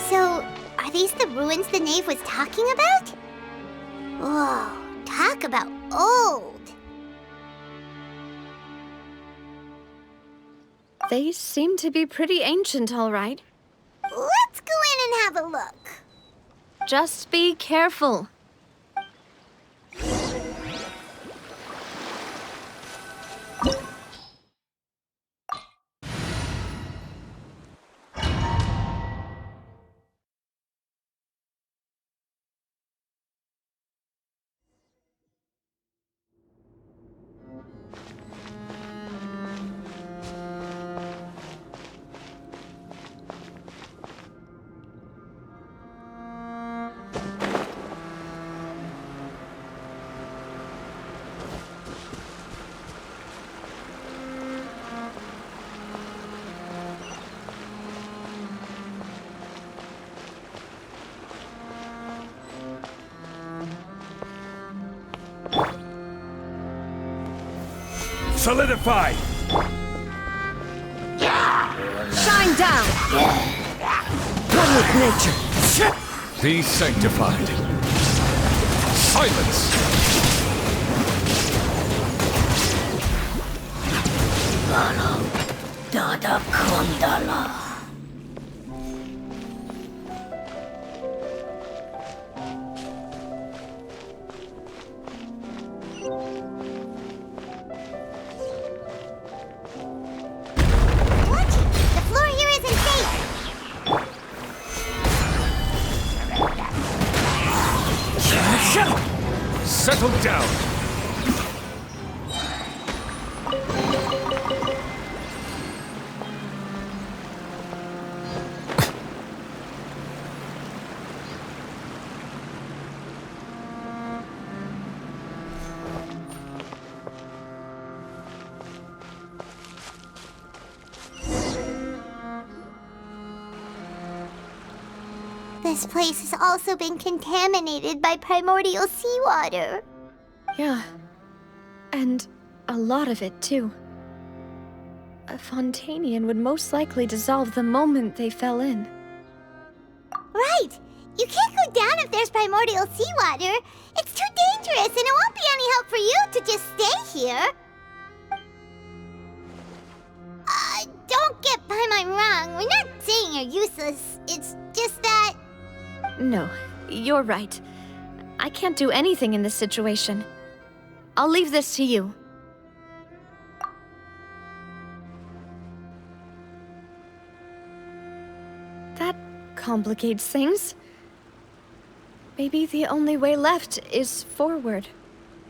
So, are these the ruins the knave was talking about? Whoa, talk about old. They seem to be pretty ancient, all right. Let's go in and have a look. Just be careful. Solidify! Shine down! One with nature. Be sanctified. Silence! Dada Kondala. Settle down! This place has also been contaminated by primordial seawater. Yeah. And a lot of it, too. A Fontanian would most likely dissolve the moment they fell in. Right! You can't go down if there's primordial seawater. It's too dangerous, and it won't be any help for you to just stay here. Don't get by my wrong. We're not saying you're useless. It's just that... No, you're right. I can't do anything in this situation. I'll leave this to you. That complicates things. Maybe the only way left is forward.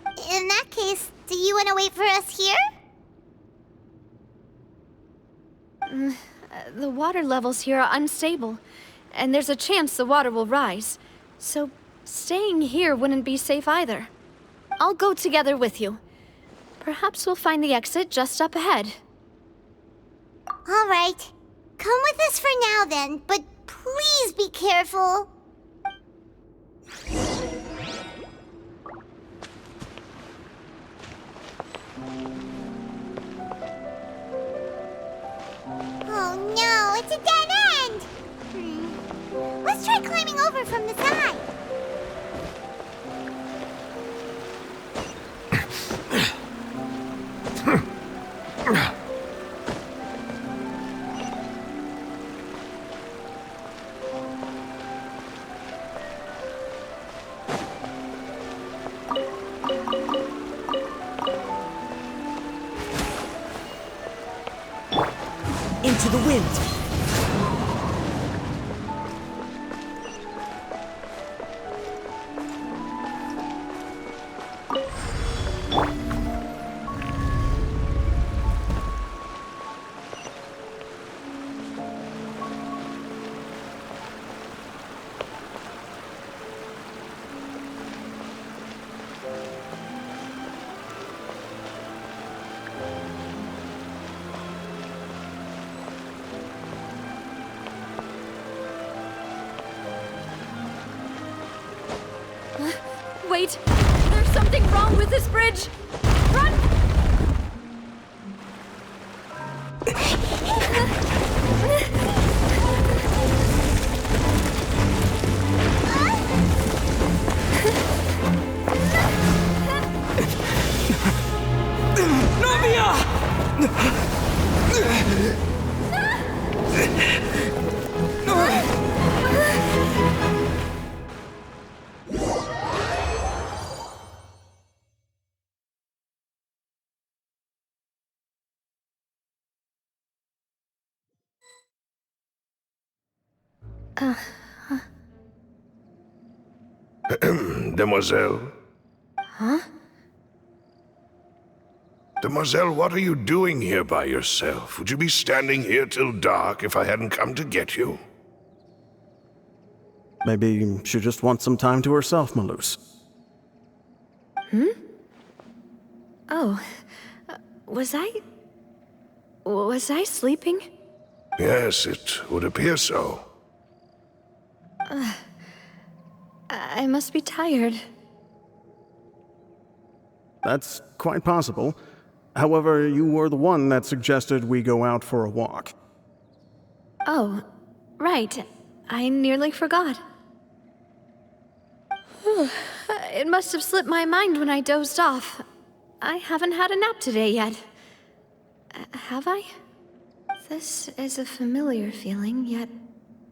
In that case, do you want to wait for us here? The water levels here are unstable, and there's a chance the water will rise. So staying here wouldn't be safe either. I'll go together with you. Perhaps we'll find the exit just up ahead. All right. Come with us for now then, but please be careful. Oh no, it's a dead end! Let's try climbing over from the side. Into the wind. Wait! There's something wrong with this bridge! Run! Demoiselle? Huh? Demoiselle, what are you doing here by yourself? Would you be standing here till dark if I hadn't come to get you? Maybe she just wants some time to herself, Malus. Oh, was I sleeping? Yes, it would appear so. I must be tired. That's quite possible. However, you were the one that suggested we go out for a walk. Oh, right. I nearly forgot. It must have slipped my mind when I dozed off. I haven't had a nap today yet. Have I? This is a familiar feeling, yet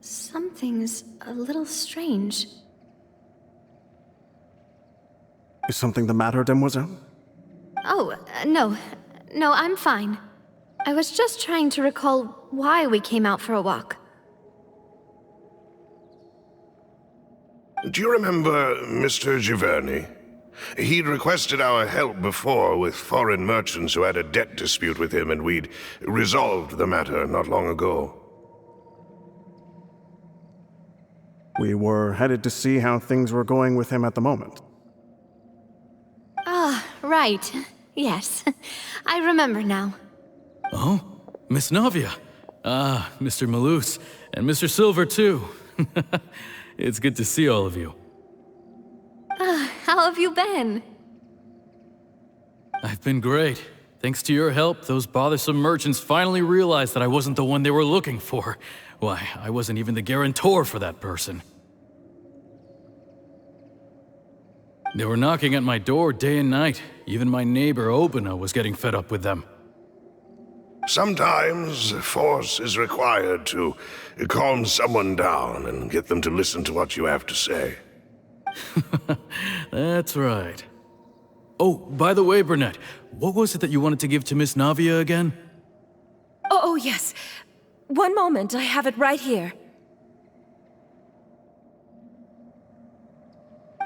something's a little strange. Is something the matter, Demoiselle? Oh, no. No, I'm fine. I was just trying to recall why we came out for a walk. Do you remember Mr. Giverny? He'd requested our help before with foreign merchants who had a debt dispute with him, and we'd resolved the matter not long ago. We were headed to see how things were going with him at the moment. Ah, right. Yes. I remember now. Oh, Miss Navia. Ah, Mr. Malus, and Mr. Silver, too. It's good to see all of you. How have you been? I've been great. Thanks to your help, those bothersome merchants finally realized that I wasn't the one they were looking for. Why, I wasn't even the guarantor for that person. They were knocking at my door day and night. Even my neighbor, Obina, was getting fed up with them. Sometimes force is required to calm someone down and get them to listen to what you have to say. That's right. Oh, by the way, Burnett, what was it that you wanted to give to Miss Navia again? Oh, yes. One moment, I have it right here.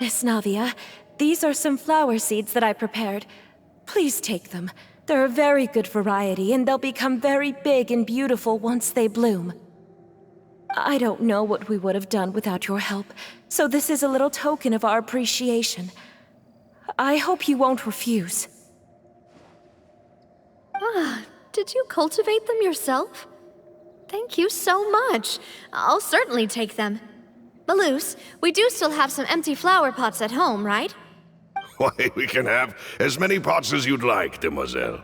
Miss Navia, these are some flower seeds that I prepared. Please take them. They're a very good variety, and they'll become very big and beautiful once they bloom. I don't know what we would have done without your help, so this is a little token of our appreciation. I hope you won't refuse. Ah, did you cultivate them yourself? Thank you so much. I'll certainly take them. Malus, we do still have some empty flower pots at home, right? Why, we can have as many pots as you'd like, Demoiselle.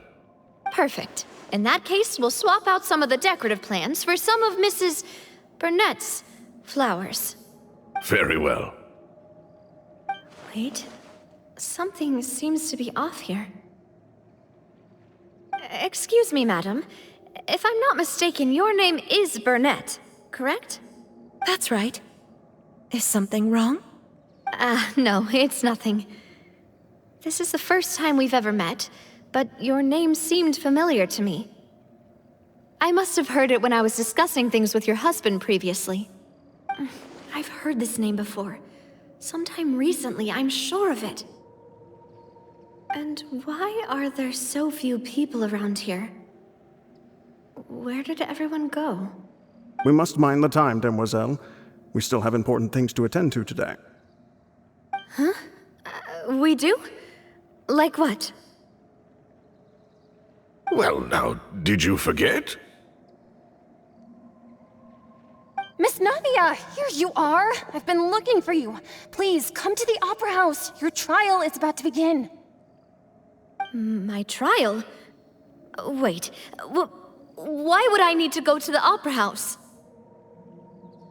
Perfect. In that case, we'll swap out some of the decorative plants for some of Mrs. Burnett's flowers. Very well. Wait. Something seems to be off here. Excuse me, madam. If I'm not mistaken, your name is Burnett, correct? That's right. Is something wrong? No, it's nothing. This is the first time we've ever met, but your name seemed familiar to me. I must have heard it when I was discussing things with your husband previously. I've heard this name before. Sometime recently, I'm sure of it. And why are there so few people around here? Where did everyone go? We must mind the time, Demoiselle. We still have important things to attend to today. Huh? We do? Like what? Well, now, did you forget? Miss Navia, here you are. I've been looking for you. Please, come to the Opera House. Your trial is about to begin. My trial? Wait, why would I need to go to the Opera House?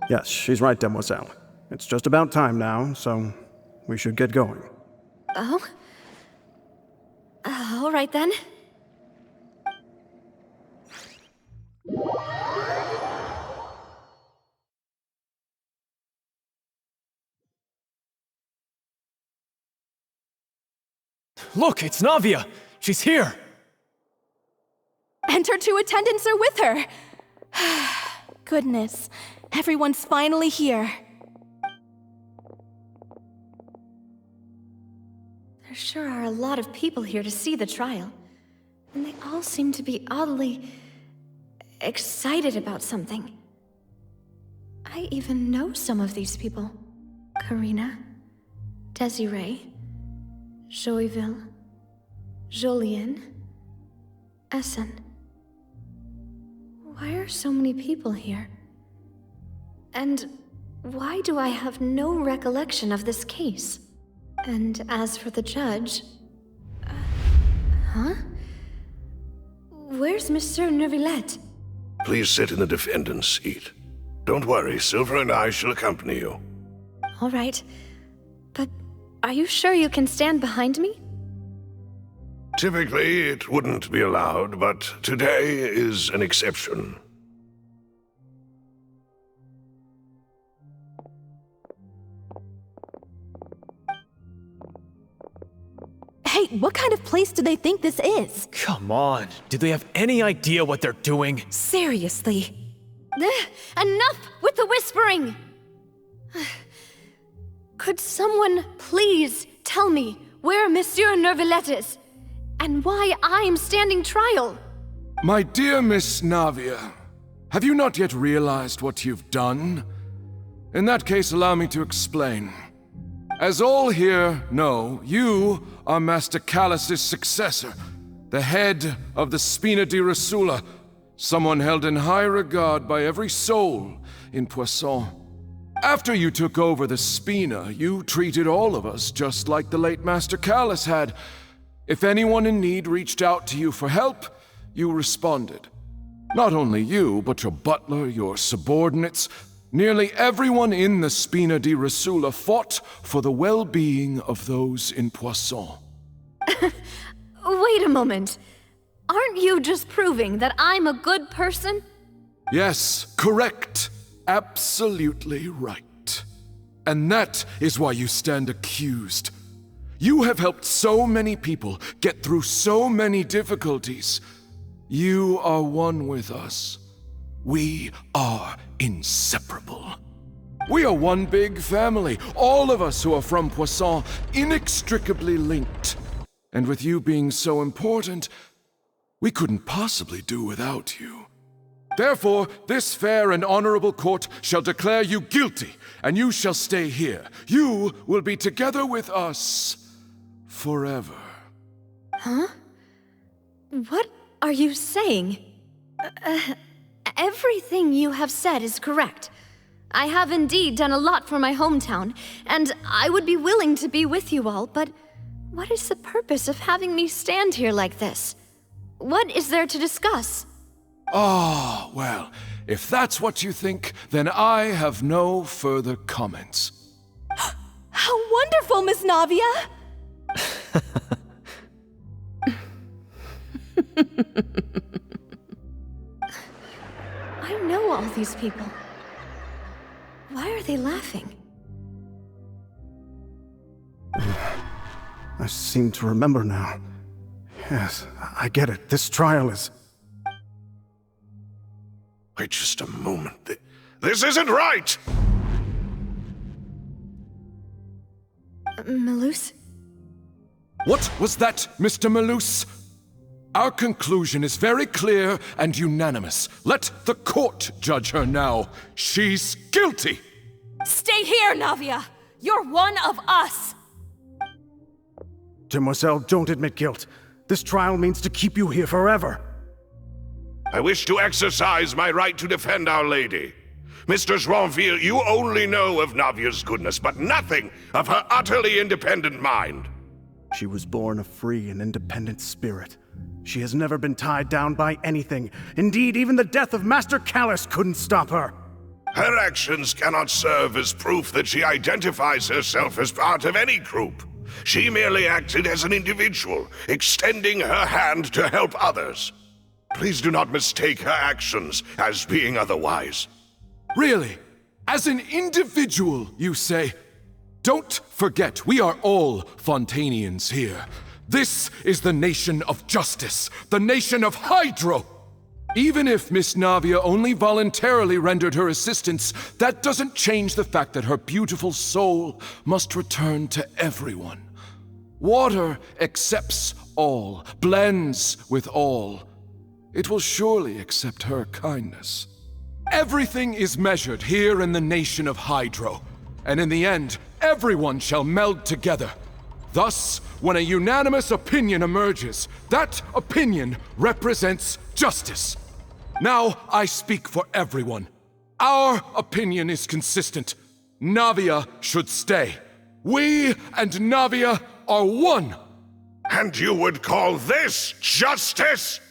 Yes, she's right, Demoiselle. It's just about time now, so we should get going. Oh? All right then. Look, it's Navia! She's here! And her two attendants are with her. goodness. Everyone's finally here. There sure are a lot of people here to see the trial. And they all seem to be oddly excited about something. I even know some of these people. Karina, Desiree, Joyville, Jolien, Essen. Why are so many people here? And why do I have no recollection of this case? And as for the judge... huh? Where's Monsieur Neuvillette? Please sit in the defendant's seat. Don't worry, Silver and I shall accompany you. All right. But are you sure you can stand behind me? Typically, it wouldn't be allowed, but today is an exception. Hey, what kind of place do they think this is? Come on. Do they have any idea what they're doing? Seriously. Enough with the whispering! Could someone please tell me where Monsieur Neuvillette is? And why I'm standing trial? My dear Miss Navia, have you not yet realized what you've done? In that case, allow me to explain. As all here know, you are Master Callus's successor, the head of the Spina-di-Rosula, someone held in high regard by every soul in Poisson. After you took over the Spina, you treated all of us just like the late Master Callus had. If anyone in need reached out to you for help, you responded. Not only you, but your butler, your subordinates, nearly everyone in the Spina-di-Rosula fought for the well-being of those in Poisson. Wait a moment. Aren't you just proving that I'm a good person? Yes, correct. Absolutely right. And that is why you stand accused. You have helped so many people get through so many difficulties. You are one with us. We are inseparable. We are one big family, all of us who are from Poisson, inextricably linked. And with you being so important, we couldn't possibly do without you. Therefore, this fair and honorable court shall declare you guilty, and you shall stay here. You will be together with us forever. Huh? What are you saying? Everything you have said is correct. I have indeed done a lot for my hometown, and I would be willing to be with you all, but what is the purpose of having me stand here like this? What is there to discuss? Ah, well, if that's what you think, then I have no further comments. How wonderful, Miss Navia! I know all these people. Why are they laughing? I seem to remember now. Yes, I get it. This trial is... Wait just a moment. This isn't right! Malus? What was that, Mr. Malus? Our conclusion is very clear and unanimous. Let the court judge her now. She's guilty! Stay here, Navia! You're one of us! Demoiselle, don't admit guilt. This trial means to keep you here forever. I wish to exercise my right to defend Our Lady. Mr. Joinville, you only know of Navia's goodness, but nothing of her utterly independent mind. She was born a free and independent spirit. She has never been tied down by anything. Indeed, even the death of Master Callus couldn't stop her. Her actions cannot serve as proof that she identifies herself as part of any group. She merely acted as an individual, extending her hand to help others. Please do not mistake her actions as being otherwise. Really? As an individual, you say? Don't forget, we are all Fontanians here. This is the nation of justice, the nation of Hydro. Even if Miss Navia only voluntarily rendered her assistance, that doesn't change the fact that her beautiful soul must return to everyone. Water accepts all, blends with all. It will surely accept her kindness. Everything is measured here in the nation of Hydro, and in the end, everyone shall meld together. Thus, when a unanimous opinion emerges, that opinion represents justice. Now I speak for everyone. Our opinion is consistent. Navia should stay. We and Navia are one. And you would call this justice?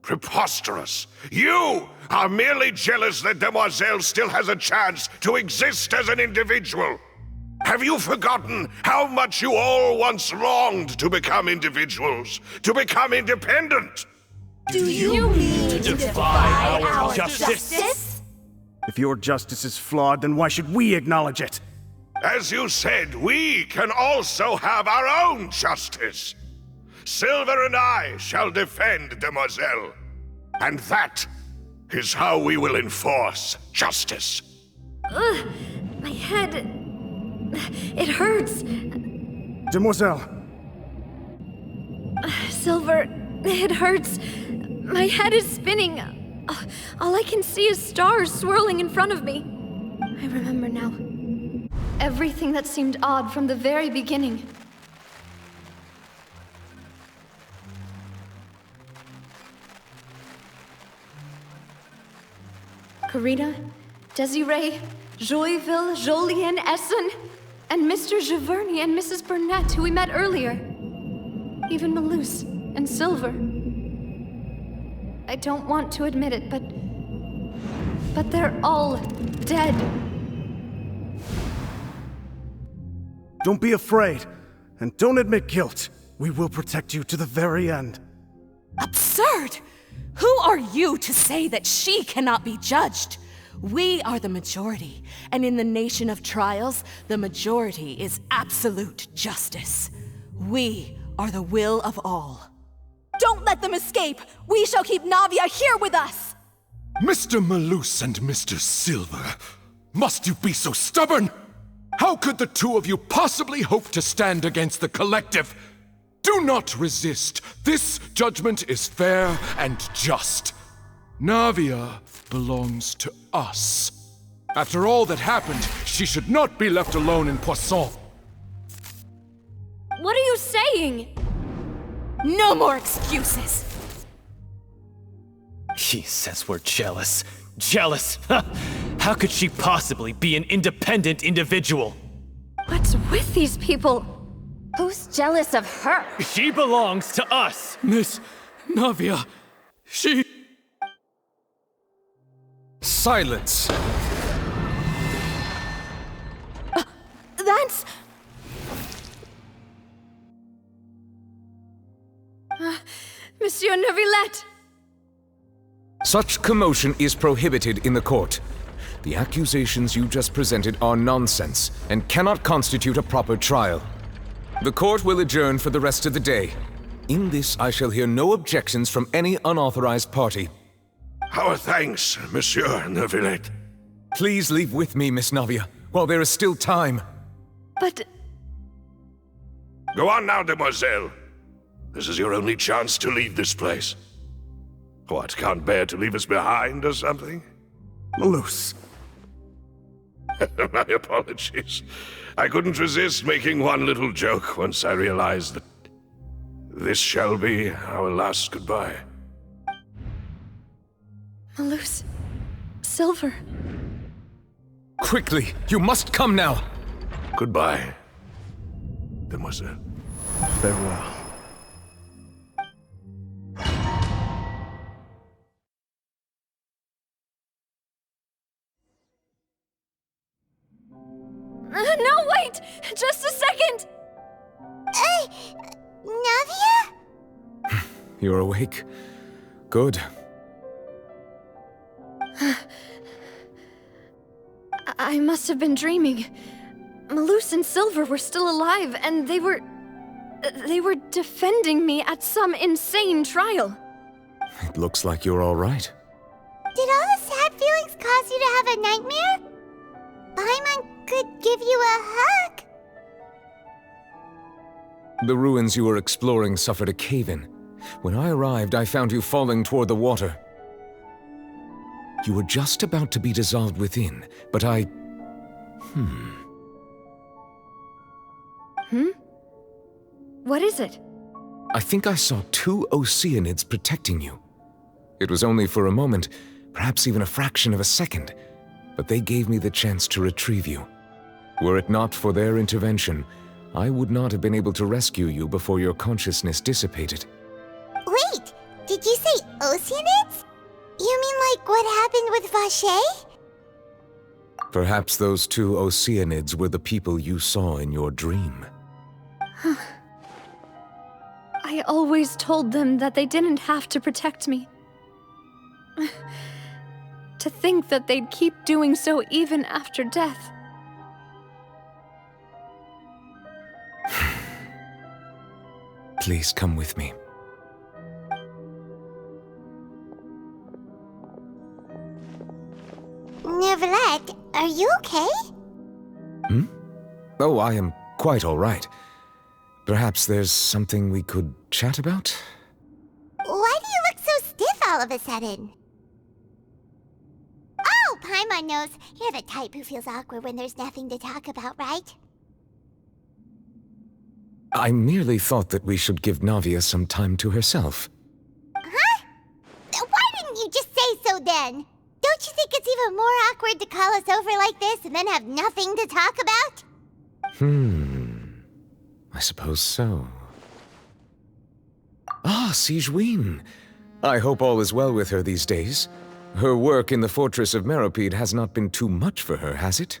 Preposterous. You are merely jealous that Demoiselle still has a chance to exist as an individual. Have you forgotten how much you all once longed to become individuals, to become independent? Do you mean to defy our justice? If your justice is flawed, then why should we acknowledge it? As you said, we can also have our own justice. Silver and I shall defend Demoiselle. And that is how we will enforce justice. Ugh, my head... it hurts. Demoiselle! Silver, it hurts. My head is spinning. All I can see is stars swirling in front of me. I remember now. Everything that seemed odd from the very beginning. Karina, Desiree, Joyville, Jolien, Essen, and Mr. Giverny and Mrs. Burnett, who we met earlier. Even Malus and Silver. I don't want to admit it, but they're all dead. Don't be afraid, and don't admit guilt. We will protect you to the very end. Absurd! Who are you to say that she cannot be judged? We are the majority, and in the nation of trials, the majority is absolute justice. We are the will of all. Don't let them escape! We shall keep Navia here with us! Mr. Malus and Mr. Silver, must you be so stubborn? How could the two of you possibly hope to stand against the collective? Do not resist. This judgment is fair and just. Navia belongs to us. After all that happened, she should not be left alone in Poisson. What are you saying? No more excuses! She says we're jealous. Jealous? How could she possibly be an independent individual? What's with these people? Who's jealous of her? She belongs to us! Miss Navia, she... Silence! That's... Monsieur Neuvillette! Such commotion is prohibited in the court. The accusations you just presented are nonsense and cannot constitute a proper trial. The court will adjourn for the rest of the day. In this, I shall hear no objections from any unauthorized party. Our thanks, Monsieur Neuvillette. Please leave with me, Miss Navia, while there is still time. But... Go on now, Demoiselle. This is your only chance to leave this place. What, can't bear to leave us behind or something? Malus. My apologies. I couldn't resist making one little joke once I realized that this shall be our last goodbye. Malus... Silver... Quickly, you must come now! Goodbye, Demoiselle. Farewell. No, wait! Just a second! Navia? You're awake? Good. I must have been dreaming. Malus and Silver were still alive, and they were defending me at some insane trial. It looks like you're all right. Did all the sad feelings cause you to have a nightmare? Paimon could give you a hug. The ruins you were exploring suffered a cave-in. When I arrived, I found you falling toward the water. You were just about to be dissolved within, but I... What is it? I think I saw 2 Oceanids protecting you. It was only for a moment, perhaps even a fraction of a second, but they gave me the chance to retrieve you. Were it not for their intervention, I would not have been able to rescue you before your consciousness dissipated. Wait, did you say Oceanids? You mean like what happened with Vache? Perhaps those 2 Oceanids were the people you saw in your dream. I always told them that they didn't have to protect me. To think that they'd keep doing so even after death. Please come with me. Neuvillette, are you okay? Oh, I am quite all right. Perhaps there's something we could chat about? Why do you look so stiff all of a sudden? Oh, Paimon knows. You're the type who feels awkward when there's nothing to talk about, right? I merely thought that we should give Navia some time to herself. Huh? Why didn't you just say so then? Don't you think it's even more awkward to call us over like this and then have nothing to talk about? I suppose so. Ah, Sigewinne. I hope all is well with her these days. Her work in the Fortress of Meropide has not been too much for her, has it?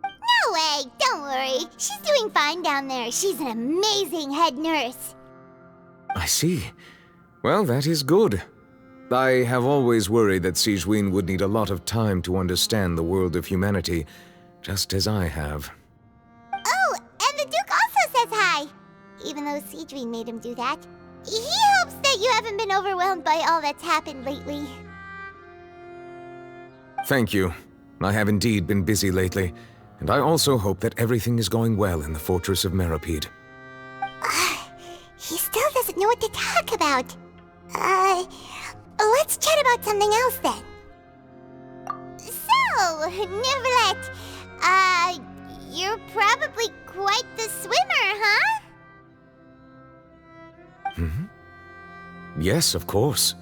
No way, don't worry. She's doing fine down there. She's an amazing head nurse. I see. Well, that is good. I have always worried that Sigewinne would need a lot of time to understand the world of humanity, just as I have. Oh, and the Duke also says hi. Even though Sigewinne made him do that. He hopes that you haven't been overwhelmed by all that's happened lately. Thank you. I have indeed been busy lately, and I also hope that everything is going well in the Fortress of Meropide. He still doesn't know what to talk about. Let's chat about something else then. So, Neuvillette, you're probably quite the swimmer, huh? Yes, of course.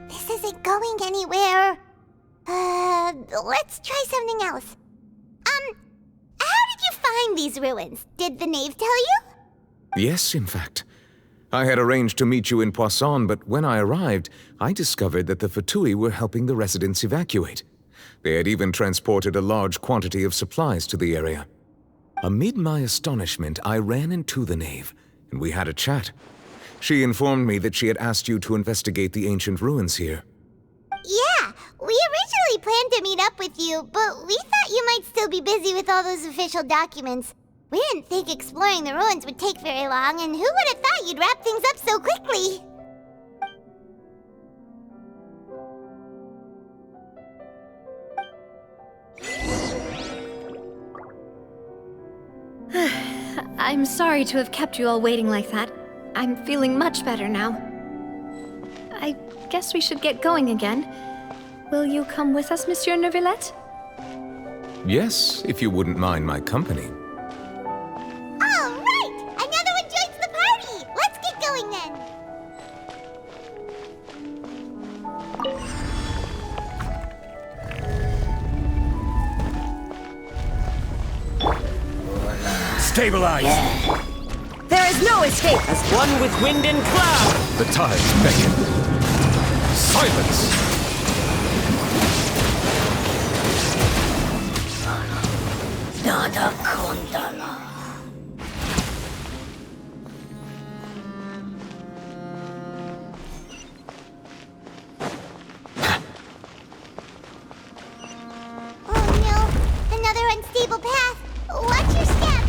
This isn't going anywhere. Let's try something else. How did you find these ruins? Did the knave tell you? Yes, in fact. I had arranged to meet you in Poisson, but when I arrived, I discovered that the Fatui were helping the residents evacuate. They had even transported a large quantity of supplies to the area. Amid my astonishment, I ran into the knave, and we had a chat. She informed me that she had asked you to investigate the ancient ruins here. Yeah, we originally planned to meet up with you, but we thought you might still be busy with all those official documents. We didn't think exploring the ruins would take very long, and who would have thought you'd wrap things up so quickly? I'm sorry to have kept you all waiting like that. I'm feeling much better now. I guess we should get going again. Will you come with us, Monsieur Neuvillette? Yes, if you wouldn't mind my company. All right! Another one joins the party! Let's get going then! Stabilize! There is no escape! As one with wind and cloud! The tides beckon. Silence! Nada Kondala. Oh no! Another unstable path! Watch your step!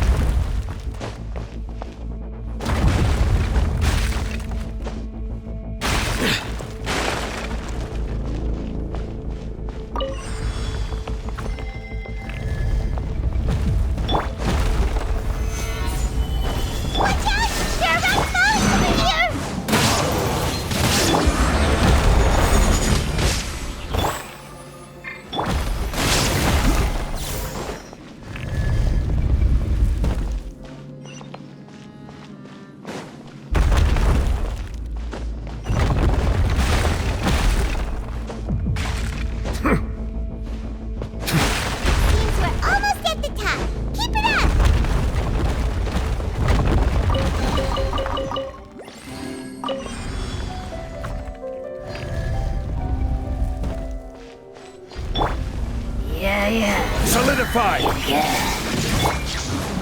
Solidify!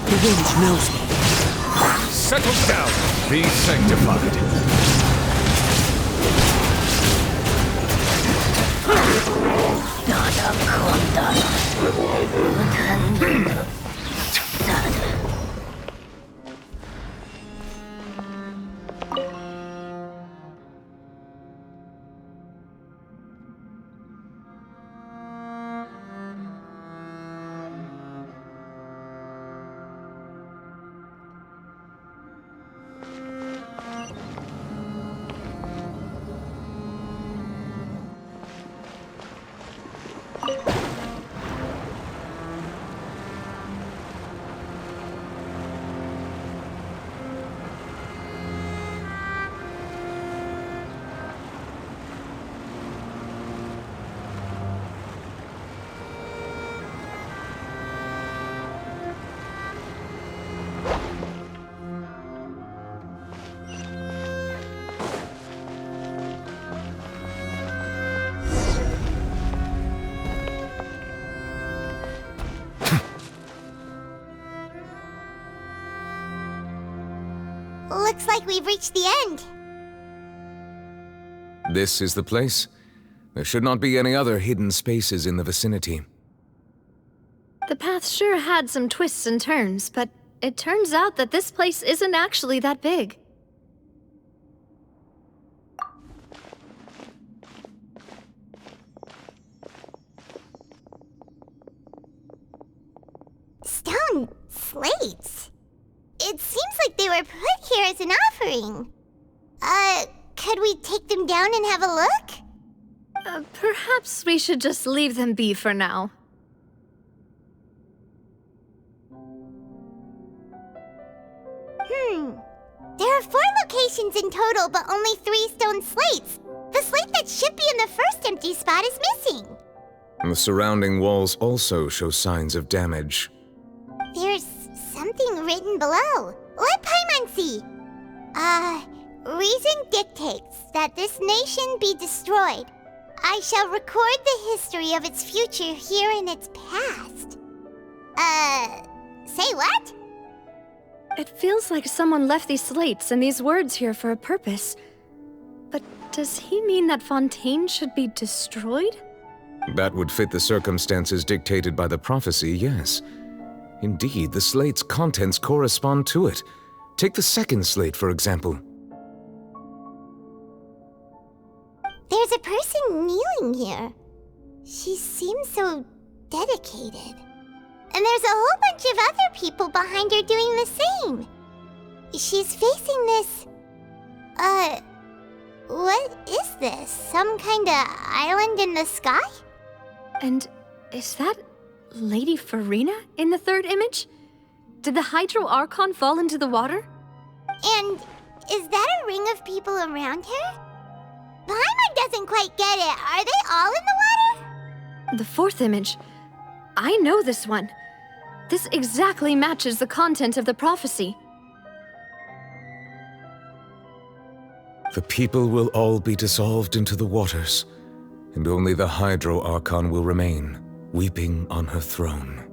The wind knows me. Settle down. Be sanctified. Looks like we've reached the end. This is the place. There should not be any other hidden spaces in the vicinity. The path sure had some twists and turns, but it turns out that this place isn't actually that big. Stone slates? It seems like they were put here as an offering. Could we take them down and have a look? Perhaps we should just leave them be for now. There are 4 locations in total, but only 3 stone slates. The slate that should be in the first empty spot is missing. The surrounding walls also show signs of damage. There's something written below. Let Paimon see. Reason dictates that this nation be destroyed. I shall record the history of its future here in its past. Say what? It feels like someone left these slates and these words here for a purpose. But does he mean that Fontaine should be destroyed? That would fit the circumstances dictated by the prophecy, yes. Indeed, the slate's contents correspond to it. Take the second slate, for example. There's a person kneeling here. She seems so dedicated. And there's a whole bunch of other people behind her doing the same. She's facing this... what is this? Some kind of island in the sky? And is that Lady Farina in the third image? Did the Hydro Archon fall into the water? And is that a ring of people around her? Paimon doesn't quite get it. Are they all in the water? The fourth image. I know this one. This exactly matches the content of the prophecy. The people will all be dissolved into the waters, and only the Hydro Archon will remain, weeping on her throne.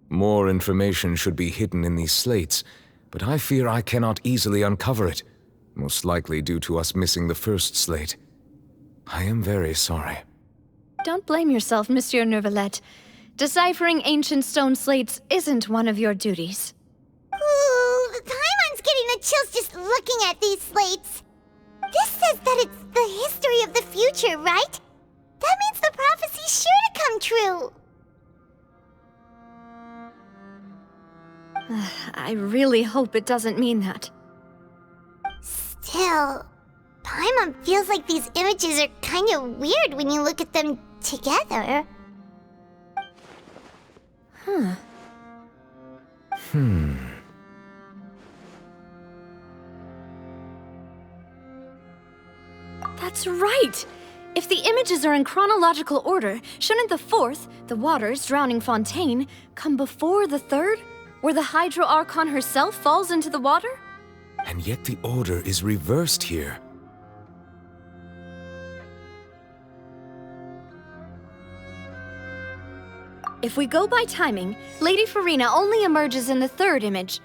More information should be hidden in these slates, but I fear I cannot easily uncover it, most likely due to us missing the first slate. I am very sorry. Don't blame yourself, Monsieur Neuvillette. Deciphering ancient stone slates isn't one of your duties. Ooh, Paimon's getting the chills just looking at these slates. This says that it's the history of the future, right? That means the prophecy's sure to come true. I really hope it doesn't mean that. Still, Paimon feels like these images are kind of weird when you look at them together. That's right! If the images are in chronological order, shouldn't the fourth, the waters drowning Fontaine, come before the third, where the Hydro Archon herself falls into the water? And yet the order is reversed here. If we go by timing, Lady Farina only emerges in the third image.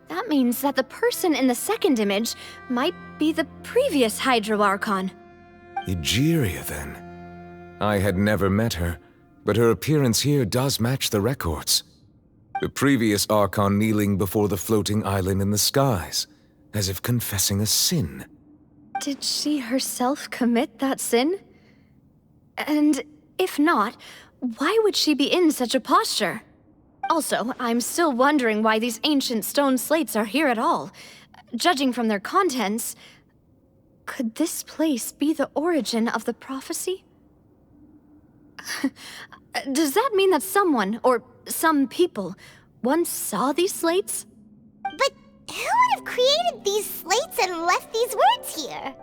That means that the person in the second image might be the previous Hydro Archon. Egeria, then. I had never met her, but her appearance here does match the records. The previous Archon kneeling before the floating island in the skies, as if confessing a sin. Did she herself commit that sin? And if not, why would she be in such a posture? Also, I'm still wondering why these ancient stone slates are here at all. Judging from their contents, could this place be the origin of the prophecy? Does that mean that someone, or some people, once saw these slates? But who would have created these slates and left these words here?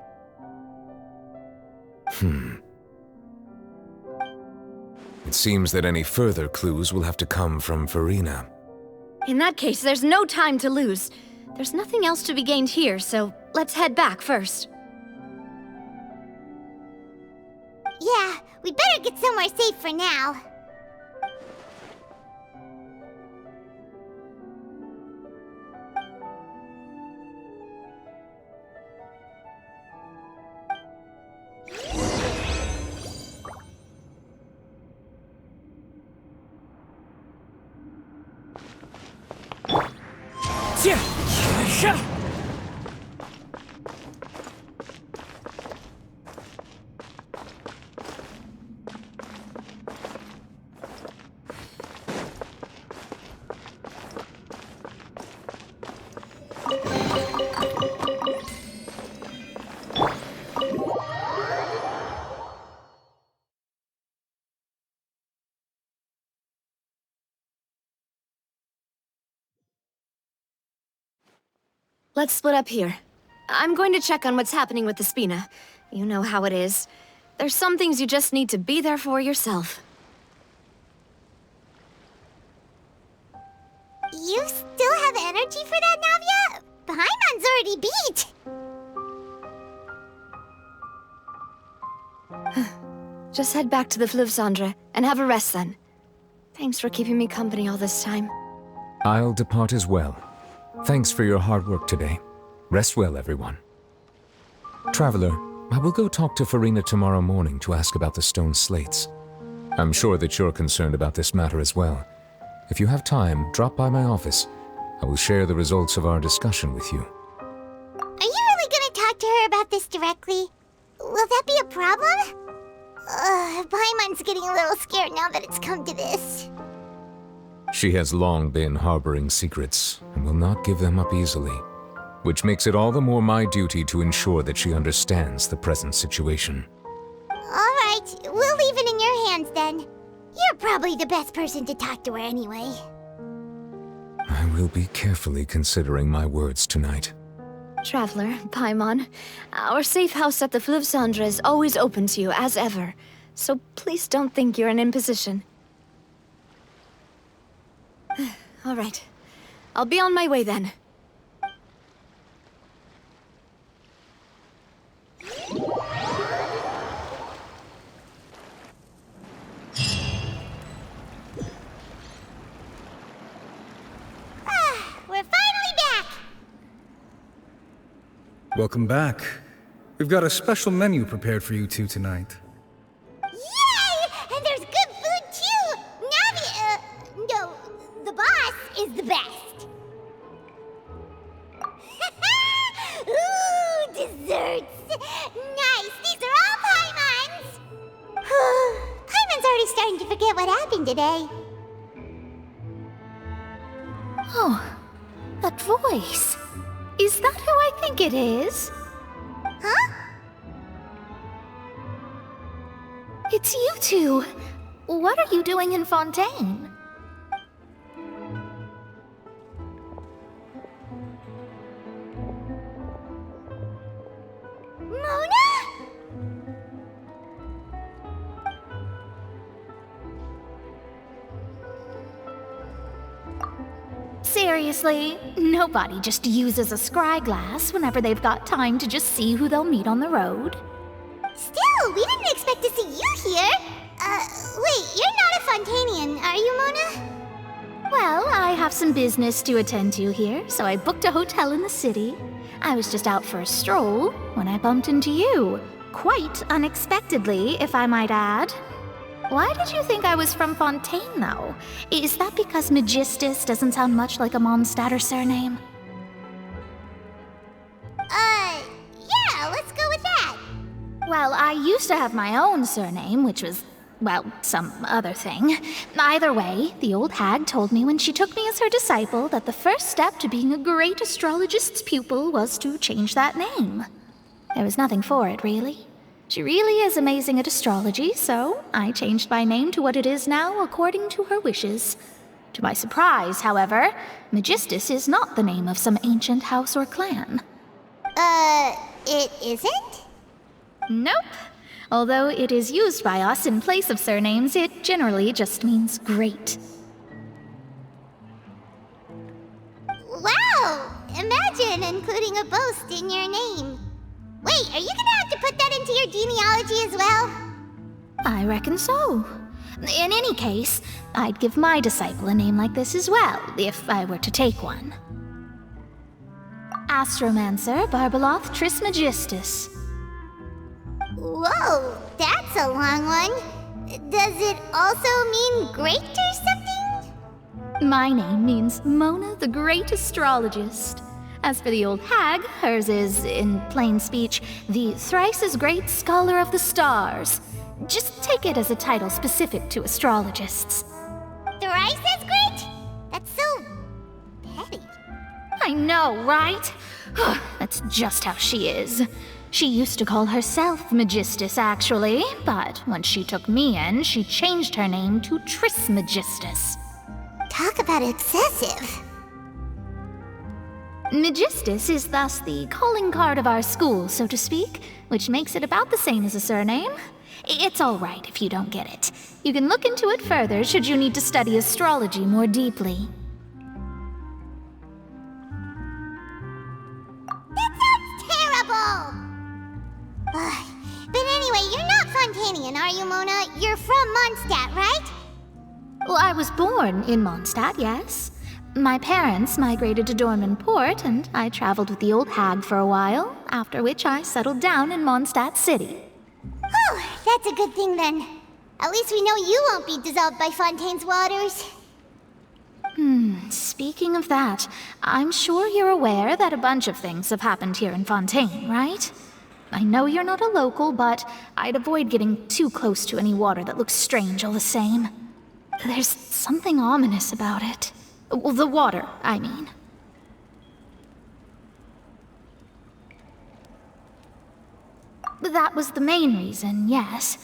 It seems that any further clues will have to come from Farina. In that case, there's no time to lose. There's nothing else to be gained here, so let's head back first. Yeah, we better get somewhere safe for now. Let's split up here. I'm going to check on what's happening with the Spina. You know how it is. There's some things you just need to be there for yourself. You still have energy for that, Navia? Paimon's already beat. Just head back to the Fleuve Cendre and have a rest then. Thanks for keeping me company all this time. I'll depart as well. Thanks for your hard work today. Rest well, everyone. Traveler, I will go talk to Farina tomorrow morning to ask about the stone slates. I'm sure that you're concerned about this matter as well. If you have time, drop by my office. I will share the results of our discussion with you. Are you really gonna talk to her about this directly? Will that be a problem? Paimon's getting a little scared now that it's come to this. She has long been harboring secrets and will not give them up easily, which makes it all the more my duty to ensure that she understands the present situation. Alright, we'll leave it in your hands then. You're probably the best person to talk to her anyway. I will be carefully considering my words tonight. Traveler, Paimon, our safe house at the Fleuve Cendre is always open to you as ever, so please don't think you're an imposition. All right. I'll be on my way then. We're finally back! Welcome back. We've got a special menu prepared for you two tonight. Yay! And there's good food too! Navi, no, the boss is the best. Ooh, desserts! Nice, these are all Paimon's! Paimon's already starting to forget what happened today. Oh, that voice. Is that who I think it is? Huh? It's you two. What are you doing in Fontaine? Mona? seriously, nobody just uses a scry glass whenever they've got time to just see who they'll meet on the road. Still, we didn't expect to see you here. Wait, you're not a Fontanian, are you, Mona? Well, I have some business to attend to here, so I booked a hotel in the city. I was just out for a stroll when I bumped into you. Quite unexpectedly, if I might add. Why did you think I was from Fontaine, though? Is that because Magistus doesn't sound much like a Mondstadter surname? Yeah, let's go with that. Well, I used to have my own surname, which was, well, some other thing. Either way, the old hag told me when she took me as her disciple that the first step to being a great astrologist's pupil was to change that name. There was nothing for it, really. She really is amazing at astrology, so I changed my name to what it is now according to her wishes. To my surprise, however, Magistus is not the name of some ancient house or clan. It isn't? Nope. Although it is used by us in place of surnames, it generally just means great. Wow! Imagine including a boast in your name. Wait, are you gonna have to put that into your genealogy as well? I reckon so. In any case, I'd give my disciple a name like this as well, if I were to take one. Astromancer Barbeloth Trismegistus. Whoa, that's a long one. Does it also mean great or something? My name means Mona the Great Astrologist. As for the old hag, hers is, in plain speech, the thrice-as-great Scholar of the Stars. Just take it as a title specific to astrologists. Thrice as great? That's so petty. I know, right? That's just how she is. She used to call herself Magistus, actually, but when she took me in, she changed her name to Trismegistus. Talk about excessive. Magistus is thus the calling card of our school, so to speak, which makes it about the same as a surname. It's all right if you don't get it. You can look into it further should you need to study astrology more deeply. That sounds terrible! But anyway, you're not Fontanian, are you, Mona? You're from Mondstadt, right? Well, I was born in Mondstadt, yes. My parents migrated to Dorman Port, and I traveled with the old hag for a while, after which I settled down in Mondstadt City. Oh, that's a good thing then. At least we know you won't be dissolved by Fontaine's waters. Speaking of that, I'm sure you're aware that a bunch of things have happened here in Fontaine, right? I know you're not a local, but I'd avoid getting too close to any water that looks strange all the same. There's something ominous about it. Well, the water, I mean. That was the main reason, yes.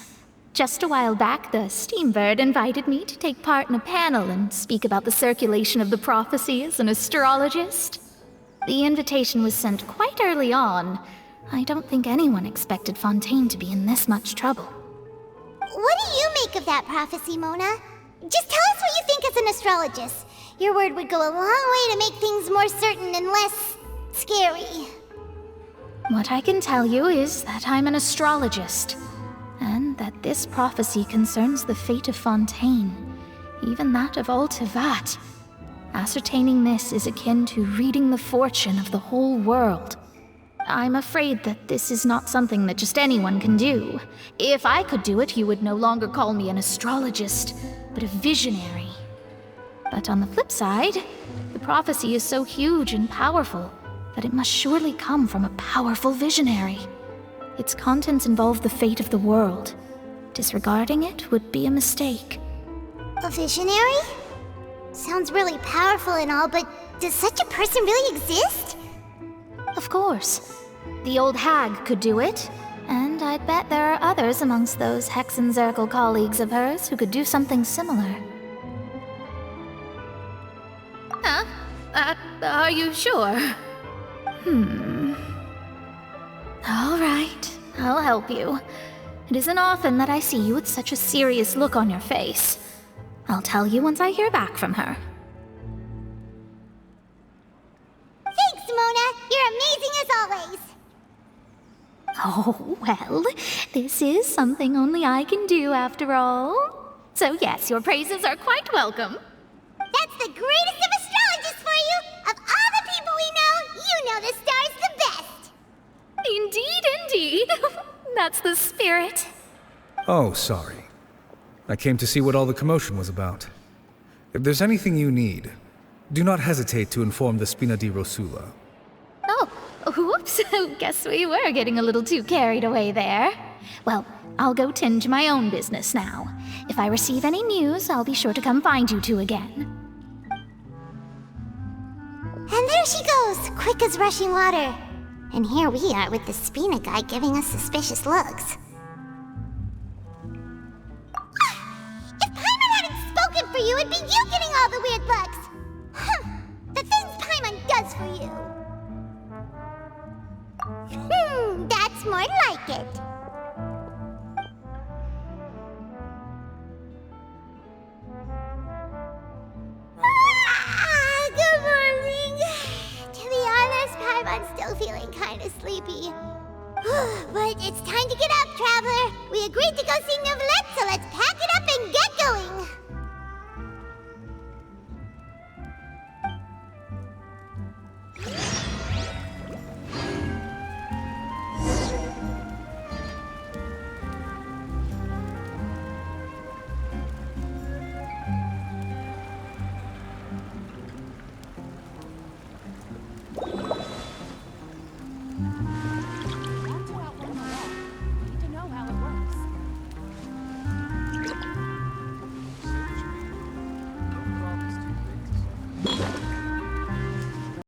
Just a while back, the Steambird invited me to take part in a panel and speak about the circulation of the prophecy as an astrologist. The invitation was sent quite early on. I don't think anyone expected Fontaine to be in this much trouble. What do you make of that prophecy, Mona? Just tell us what you think as an astrologist. Your word would go a long way to make things more certain and less scary. What I can tell you is that I'm an astrologist, and that this prophecy concerns the fate of Fontaine, even that of all Tevat. Ascertaining this is akin to reading the fortune of the whole world. I'm afraid that this is not something that just anyone can do. If I could do it, you would no longer call me an astrologist, but a visionary. But on the flip side, the prophecy is so huge and powerful that it must surely come from a powerful visionary. Its contents involve the fate of the world. Disregarding it would be a mistake. A visionary? Sounds really powerful and all, but does such a person really exist? Of course. The old hag could do it, and I'd bet there are others amongst those Hexenzirkel colleagues of hers who could do something similar. Huh? Are you sure? All right, I'll help you. It isn't often that I see you with such a serious look on your face. I'll tell you once I hear back from her. Oh, well, this is something only I can do after all. So yes, your praises are quite welcome. That's the greatest of astrologists for you! Of all the people we know, you know the star's the best! Indeed, indeed. That's the spirit. Oh, sorry. I came to see what all the commotion was about. If there's anything you need, do not hesitate to inform the Spina-di-Rosula. Oh, whoops. Guess we were getting a little too carried away there. Well, I'll go tend to my own business now. If I receive any news, I'll be sure to come find you two again. And there she goes, quick as rushing water. And here we are with the Spina guy giving us suspicious looks. If Paimon hadn't spoken for you, it'd be you getting all the weird looks. The things Paimon does for you. That's more like it. Good morning. To be honest, Paimon's still feeling kind of sleepy. But it's time to get up, Traveler. We agreed to go see